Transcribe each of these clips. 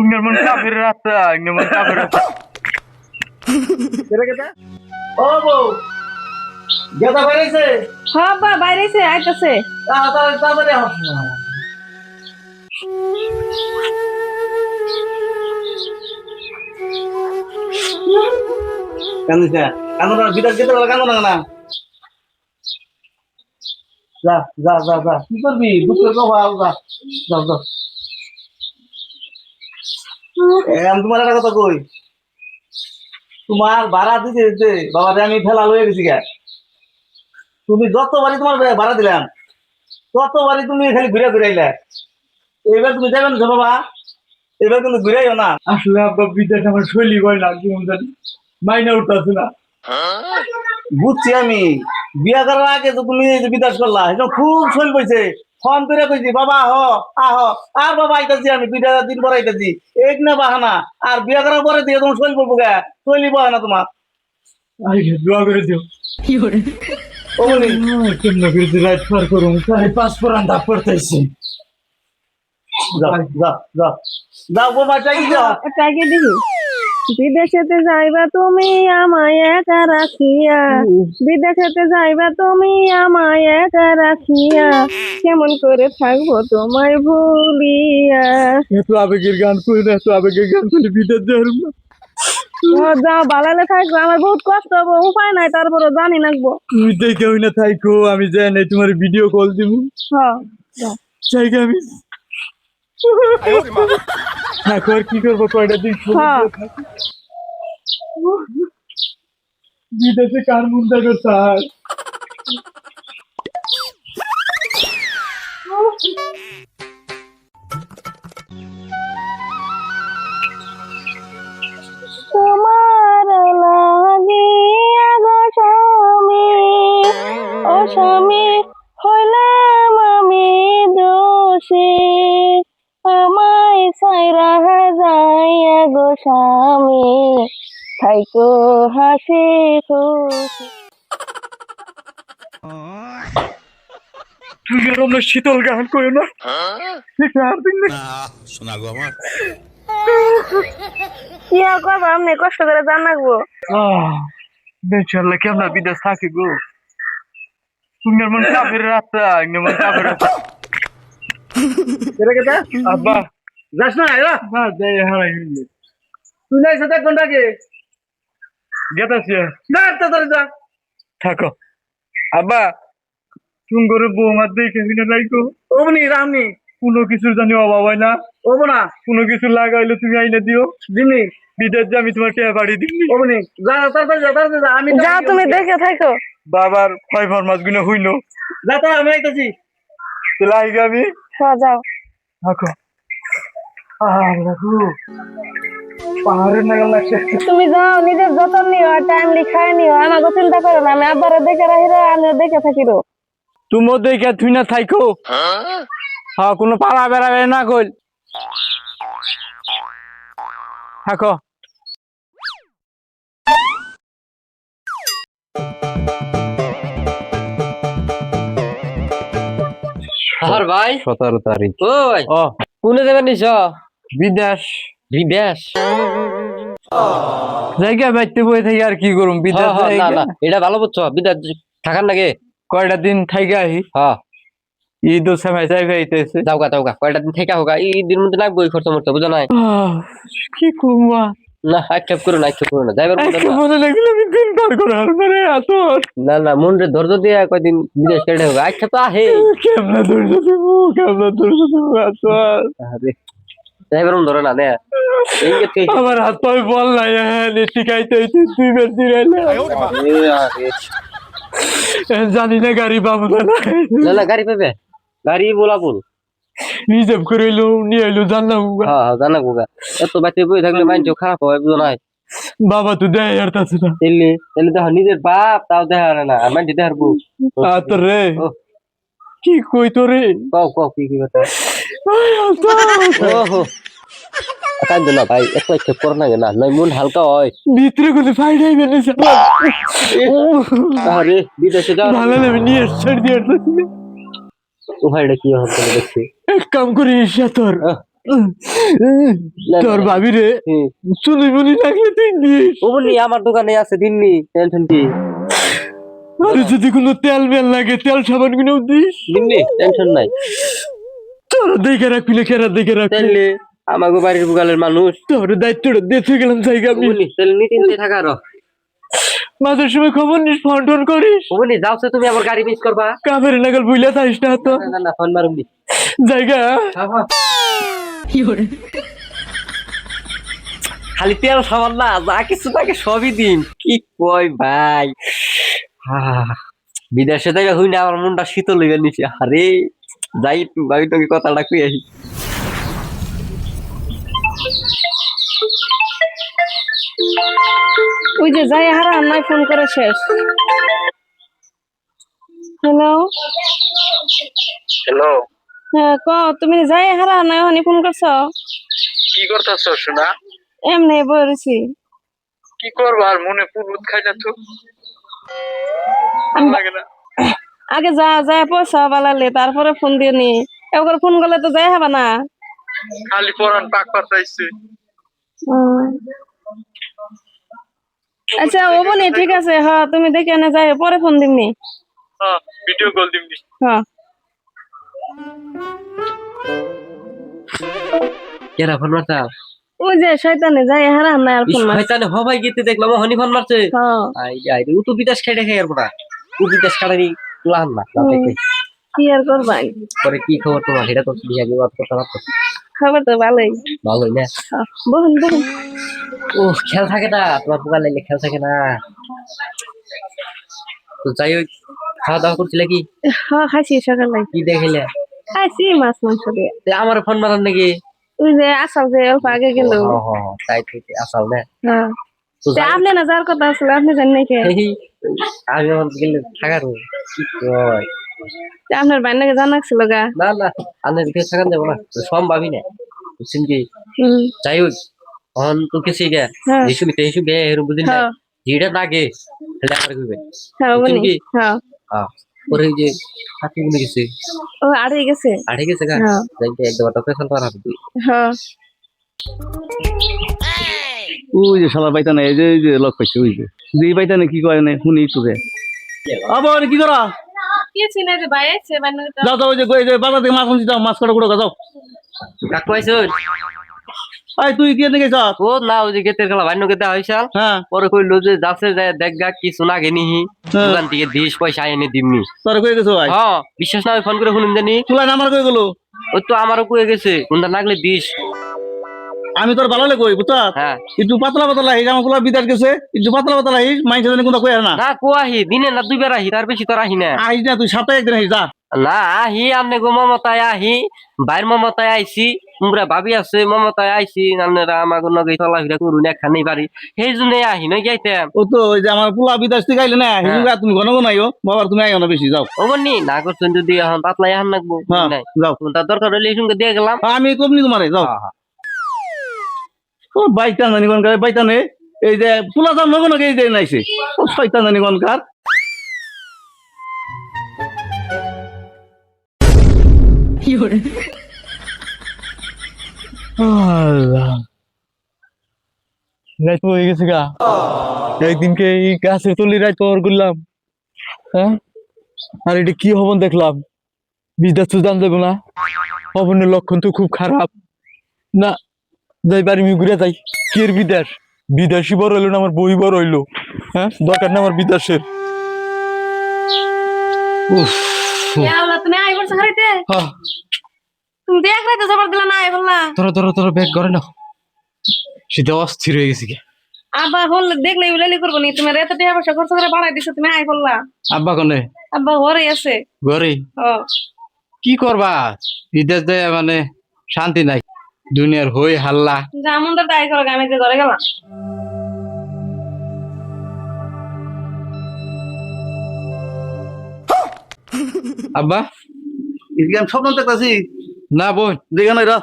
Nyaman kafir rata, nyaman kafir rata. কেটা ও বউ গেদা বেরিয়েছে হ্যাঁ বা বাইরেছে আইতাছে। তাড়াতাড়ি কান্দিস না কান্দো না বিদার যেতে বলে কান্দো না যা যা যা যা কি করবি দুঃখের কথা যা যাও যাও আমি তোমার একটা কথা কই তোমার ভাড়া দিতে দিতে বাবা আমি ফেলা লয়ে গেছি গা তুমি যতবারই তোমার ভাড়া দিলাম ততবারই তুমি খালি ঘুরে ঘুরাইলে এবার তুমি যাবে না বাবা এবার কিন্তু ঘুরাইও না আসলে আব্বা বিদেশ আমার শৈলী হয় না কেমন জানি মাইনা উঠতেছে না। বুঝছি আমি বিয়া করার আগে তো তুমি এই যে বিদেশ করলা এটা খুব শৈল কইছে ফোন করে কইছি বাবা আহ আর বাবা আইতাছি আমি 2 দিন পর আইতাছি এক না বাহানা আর বিয়া করার পরে দিয়ে তোমার শৈল পড়বো গা শৈলি বাহানা তোমার আইগে দোয়া করে দিও। ও বলি কেমন করে যে রাইট পার করুম তাই পাস পরান দা পড়তেছি। যাও যাও যাও যাও বাবা চাই যাও একটা আগে দেখি বিদেশেতে যাইবা তুমি আমায় একা রাখিয়া, বিদেশেতে যাইবা তুমি আমায় একা রাখিয়া, কেমন করে থাকবো তোমায় ভুলিয়া। এত আবেগের গান করি না, এত আবেগের গান করলে বিদেশ যাইব না। যাও বালালে থাকবো, আমার বহুত কষ্ট হবো, উপায় নাই, তারপরে জানি নাকবো। তুমি দেখে হই না থাইকো, আমি যাই নাই তোমার ভিডিও কল দিব হ্যাঁ চাইকে আমি থাকো আর কি করবো কয়টা দিন হ্যাঁ বিদেশে কার মন দেখো স্যার। তোমার লাগিয়া গো স্বামী, ও স্বামী হইলাম আমি দোষী, আমায় সাইরা যাইয়া গো স্বামী, থাইকো হাসি খুশি। তুমি আর অন্য শীতল গান করো না, ঠিক আর দিন না। শোনা গো আমার কি আর করবো, আপনি কষ্ট করে জানাবো। বেচারলে কেমন বিদেশ থাকি গো, তুমি মন কাফের রাস্তা, মন কাফের রাস্তা। কেটা আব্বা যাস না এরা না যাই হারাই হইলে তুই নাই সাথে কোনটাকে গেতাছি না তাড়াতাড়ি যা থাকো। আব্বা তুমি করে বৌমার দেখে হইলে লাইকো ওমনি রামনি কোনো কিছুর জানি অভাব হয় না, ওবো না কোনো কিছু লাগাইলে তুমি আইনে দিও, দিমনি বিদেশ যে আমি তোমার টাকা বাড়ি দিবনি। ওমনি যা তাড়াতাড়ি যা আমি যা তুমি দেখে থাকো। বাবার 5 মাস গুলো হইলো, যা তো আমি আইতাছি তাহলে আইগে আমি হ্যাঁ যাও। থাকো। পাহাড়ের নাগাল লাগছে। তুমি যাও, নিজের যত্ন নিও, টাইমলি খাই নিও, আমাকে চিন্তা করো না, আমি আব্বারে দেখে রাখিরো, আমিও দেখে থাকিরো। তুমিও দেখে তুই না থাইকো, হ্যাঁ কোনো পাড়া বেড়াবে না কইল থাকো। আর ভাই 17 তারিখ ও ভাই ও কোনে যাবেন নিছ বিদেশ। বিদেশ? জায়গা বাইতে বই থেকে আর কি করুম বিদেশ না জায়গা। না এটা ভালো বুঝছো, বিদেশ থাকার নাকি কয়টা দিন থাইকে আহি, হ্যাঁ ঈদ ও সময় যাইবে আইতেছে। যাওগা কয়টা দিন থেকে হোক, এই দিন মধ্যে লাগবে খরচ মরতে বুঝো নাই। কি কুমা না আক্ষেপ করো না যাইবার মতো আজকে না। মনে লাগলো আমি দিন পার করে হারবারে আসর না মন রে ধৈর্য দিয়ে কয়দিন বিদেশ কেটে হোক, আক্ষেপ তো আহে। কেমনে ধৈর্য দিব, কেমনে ধৈর্য দিব আসর। আরে যাইবার মন ধরে না নে এই কে আমার হাত পায়ে বল নাই, হ্যাঁ শিখাইতে হইতে 2 বার দিরাইলে জানি না গাড়ি পাবো না। না গাড়ি পাবে, গাড়ি বলাবো রিজার্ভ করে এলো নিয়ে এলো জানলাম। হ্যাঁ জানা গোগা, এত বাচ্চা বই থাকলে মাইন্ড খারাপ হয় বুঝো নাই। বাবা তো দেয় আর তাছে না তাহলে দেখো নিজের বাপ তাও দেখা না, আর মাইন্ড দেখার বউ। তো রে কি কই তো রে, কও কি কথা। ওহো কাঁদো না ভাই, একটু একটু করো না না, নয় মন হালকা হয়। ভিতরে কোনো ফাইনাই বেলেছে আরে বিদেশে যাও ভালো আমি নিয়ে ছেড়ে দিয়ে ও ভাইটা কি হবে দেখছি। এক কাম করি ঈর্ষা তোর তোর ভাবি রে চুলি মুলি লাগলে তুই দিস। ওমনি আমার দোকানে আছে দিননি, টেনশন কি? আর যদি কোনো তেল মেল লাগে তেল সাবান কিনেও দিস। দিননি, টেনশন নাই। তোর দেখে রাখবি না, কেরা দেখে রাখবি। তাহলে আমাকে বাড়ির বুকালের মানুষ তোর দায়িত্বটা দেখে গেলাম জায়গা আমি। ওমনি তাহলে নিশ্চিন্তে থাকা রো। মাঝের সময় খবর নিস, ফোন টোন করিস। ওমনি যাওছে তুমি আমার গাড়ি মিস করবা। কাফের নাগাল বুঝলে থাকিস না তো না না ফোন মারুমনি। জায়গা। খালি তেল সাবান না, যা কিছু থাকে সবই দিন। কি কয় ভাই, বিদেশে থেকে হই না আমার মনটা শীতল হইয়া নিছে। আরে যাই একটু ভাবি তোকে কথাটা কই আসি। ওই যে যাই হারা নাই ফোন করে শেষ। হ্যালো হ্যালো, হ্যাঁ ক, তুমি যাই হারা নাই হানি ফোন করছো? কি করতেছ শোনা? এমনি বলেছি। কি করবো আর, মনে পুরুত খাই না তো, ভালো লাগে না। আগে যা যায় পয়সা বালালে তারপরে ফোন দিয়ে নি। এবার ফোন করলে তো যাই হবে না। খালি পরান পাক পাতাইছে। আচ্ছা ও বনি ঠিক আছে, হ্যাঁ তুমি দেখে না যাই পরে ফোন দিমনি। হ্যাঁ, ভিডিও কল দিমনি। হ্যাঁ কেরা ফোন মারতা? ওই যে শয়তানে যাই হারা নাই আর ফোন মার। শয়তানে হবাই গেতে দেখলাম হনি ফোন মারছে। হ্যাঁ আই আই ও তো বিদেশ খাই দেখে এরপর ও বিদেশ খাড়ানি প্লান না দেখে। কি আর করবাই। পরে কি খবর তোমার, সেটা তো বিয়া কি বাত করতে পারতো? খবর তো ভালোই। ভালোই না। বহন বহন। ও খেয়াল থাকে না তোমার, পোকা লাগলে খেয়াল থাকে না। তো যাই হোক, খাওয়া দাওয়া করছিলে কি? হ্যাঁ খাইছি সকালে। কি দেখাইলে? খাইছি মাছ মাংস দিয়ে। আমার ফোন মারান নাকি? ওই যে আসাল যে অল্প আগে গেল। তাই থেকে আসাল না। হ্যাঁ তো যাই হোক, আপনি না যাওয়ার কথা আসলে আপনি জানেন নাকি? আমি আমার গেলে থাকার কি কয়? আপনার বাইনাকে জানাচ্ছিল গা। না না, আমি ভিতরে থাকান যাবো না, সম্ভবই না। বুঝছেন কি? যাই হোক, অন তো কিছু গে হ্যাঁ হিসু মিতে হিসু গে এরকম বুঝিন না। হ্যাঁ যেটা লাগে তাহলে আর কইবে। হ্যাঁ বুঝছেন বনি কি? হ্যাঁ। পরে ওই যে হাতি গুনে গেছে, ও আড়ে গেছে। আড়ে গেছে গা। হ্যাঁ যাইতে একদম ফেসাল করা হবে। হ্যাঁ ওই যে শালা পাইতানে, এই যে লোক পাইছে, ওই যে এই পাইতানে কি কয় না শুনি একটু রে। আবার কি করা? কি চিনে যে ভাই আছে বাইনাকে। যাও যাও, ওই যে বাজার থেকে মাছ আনছি, যাও মাছ কাটা কুড়ো যাও। কাকু আইছো? আই তুই কি নিয়ে গেছ? ও না, ওই যে গেতের খেলা ভাইন্য গেতে হইছাল। হ্যাঁ পরে কইলো যে যাচ্ছে যায় দেখ গা কিছু না গেনিহি, দোকান থেকে 20 পয়সা এনে দিমনি। তোর কই গেছো ভাই? হ্যাঁ বিশ্বাস না হয় ফোন করে শুনুন জানি। তুলা নাম্বার কই গেলো? ওই তো আমারও কয়ে গেছে কোনটা নাগলে 20। আমি তোর ভালো কই বুঝছ? হ্যাঁ একটু পাতলা পাতলা হিস, আমার পোলা বিদার গেছে, একটু পাতলা পাতলা হিস, মাইন্ড জানি কোনটা কই না। না কো আহি দিনে না দুইবার আহি, তার বেশি তোর আহি না। আহিস না তুই, সপ্তাহে একদিন আহিস, যা। না আহি আমনে গো মমতায় আহি, বাইর মমতায় আইছি, তোমরা ভাবি আছে মমতায় আইছি, আপনারা আমাকে নগে চলাফেরা করুন একখানি বাড়ি, সেই জন্য আহি নই যাইতাম। ও তো ওই যে আমার পোলা বিদার থেকে আইলে না, হিজুকা তুমি ঘন ঘন আইও, বাবার তুমি আইও না বেশি, যাও। ও বন্নি না করছেন যদি এখন পাতলা এখন নাকবো হ্যাঁ নাই, যাও। তার দরকার হলে এই সঙ্গে দিয়ে গেলাম। আমি কমনি তোমারে, যাও। ও বাইতান জানি কোনকার বাইতানে, এই যে পোলা যাও নগো নগে এই যে নাইছে, ও শয়তান জানি কোনকার। রাত হয়ে গেছে গা। একদিনকে এই গাছের তলি রাত কভার করলাম, হ্যাঁ, আর এটা কি হবন দেখলাম। বিদ্যা সুদান দেবো না, হবনের লক্ষণ তো খুব খারাপ। না যাই বাড়ি আমি ঘুরে যাই। কি এর বিদেশ? বিদেশি বড় হইলো না আমার বই বড় হইলো, হ্যাঁ, দরকার না আমার বিদেশের। উফ, তুমি আই বলছো হারিতে। হ্যাঁ, তুমি দেখ রাইতে জবর দিলা না আই বললা। তোরা ব্যাগ করে না, সেটা অস্থির হয়ে গেছি। আব্বা হল দেখলে উলালি করবো নি, তুমি রেতে টাকা পয়সা খরচ করে বাড়াই দিছো, তুমি আই বললা। আব্বা কোনে? আব্বা ঘরে আছে। ঘরে? ও কি করবা, বিদেশ দেয় মানে শান্তি নাই, দুনিয়ার হই হাল্লা। জামুনটা তাই করো, আমি যে ঘরে গেলাম। আব্বা এদিকে আমি স্বপ্ন দেখতেছি, না বোন, দেখে নাই রা।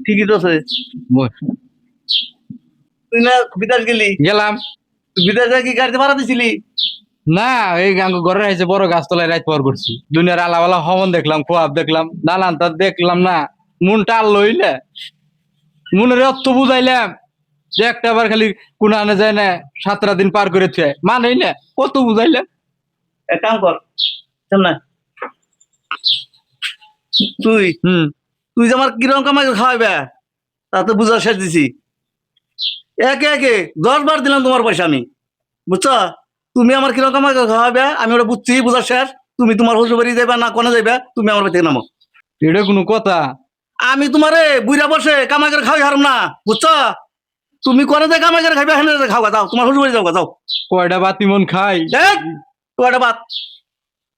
ঠিকই তো আছে। বোন তুই না বিদেশ গেলি, গেলাম। তুই বিদেশ যায় কি গাড়িতে ভাড়া দিছিলি? না এই ঘরে আইছে বড় গাছতলায় রাত পর করছি দুনিয়ার আলাওয়ালা হমন দেখলাম খোয়াব দেখলাম নানান তা দেখলাম না মনটা আর লইলে মনের অর্থ বুঝাইলাম যে একটা বার খালি কোন আনে যায় না 7টা দিন পার করেছে মানেই না কত বুঝাইলাম। এক কাম কর শোন না তুই তুই যে আমার কিরকম কামাই খাওয়াইবে তাতে বুঝা শেষ দিছি একে একে 10 বার দিলাম তোমার পয়সা আমি বুঝছো তুমি আমার কিরকম কামাই খাওয়াইবে আমি ওটা বুঝছি বুঝা শেষ তুমি তোমার শ্বশুর বাড়ি যাইবা না কোনে যাইবা তুমি আমার বাড়ি থেকে নামো এটা কোনো কথা? আমি তোমারে বুড়া বসে কামাই করে খাওয়াই হারম না বুঝছো তুমি কোনে যাই কামাই করে খাইবে হেনে খাওয়া যাও তোমার শ্বশুর বাড়ি যাও যাও কয়টা বাতি মন খাই দেখ তো একটা বাত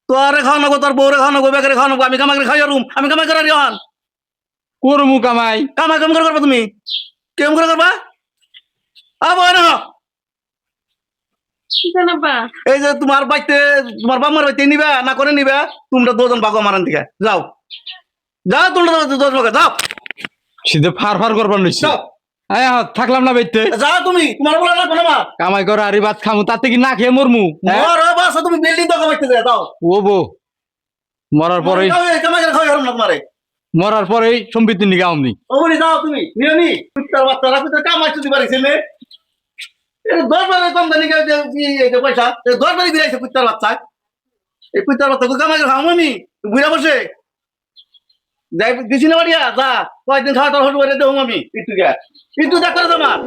তোরে খাওয়ানো গো তোর বউরে খাওয়ানো গো বেকারে খাওয়ানো গো আমি কামাই করে খাই হারুম আমি কামাই করে রিহান করমু কামাই কামাই কেমন করে করবা তুমি কেমন করে করবা আবার না জানাবা এই যে তোমার বাড়িতে তোমার বাবার বাড়িতে নিবা না করে নিবা তোমরা দুজন বাগো মারান দিকে যাও যাও তোমরা দুজন বাগো যাও সিধে ফার ফার করবার নইছে যাও আয় থাকলাম না বাইতে যাও তুমি তোমার বলা লাগবে না মা কামাই করে আরি ভাত খামু তাতে কি না খেয়ে মরমু হ্যাঁ? মর বাসা তুমি বিল্ডিং তো কামাইতে যায় যাও ও বো মরার পরেই কামাই করে খাই হারুম না তোমারে মরার পরেই সম্পত্তি নিকে আমনি ও বলি যাও তুমি নিও নি কুত্তার বাচ্চারা কুত্তার কামাই চুদি পারিছে নে এটা 10 বারে কম দানি যে পয়সা 10 বারে দিয়েছে কুত্তার বাচ্চা এই কুত্তার বাচ্চা কামাই করে খাও আমি বুড়া বসে যাই দিছি না বাড়িয়া যা কয়েকদিন খাওয়া তোর হসু বাড়িতে দেবো আমি একটু দেখ করে তোমার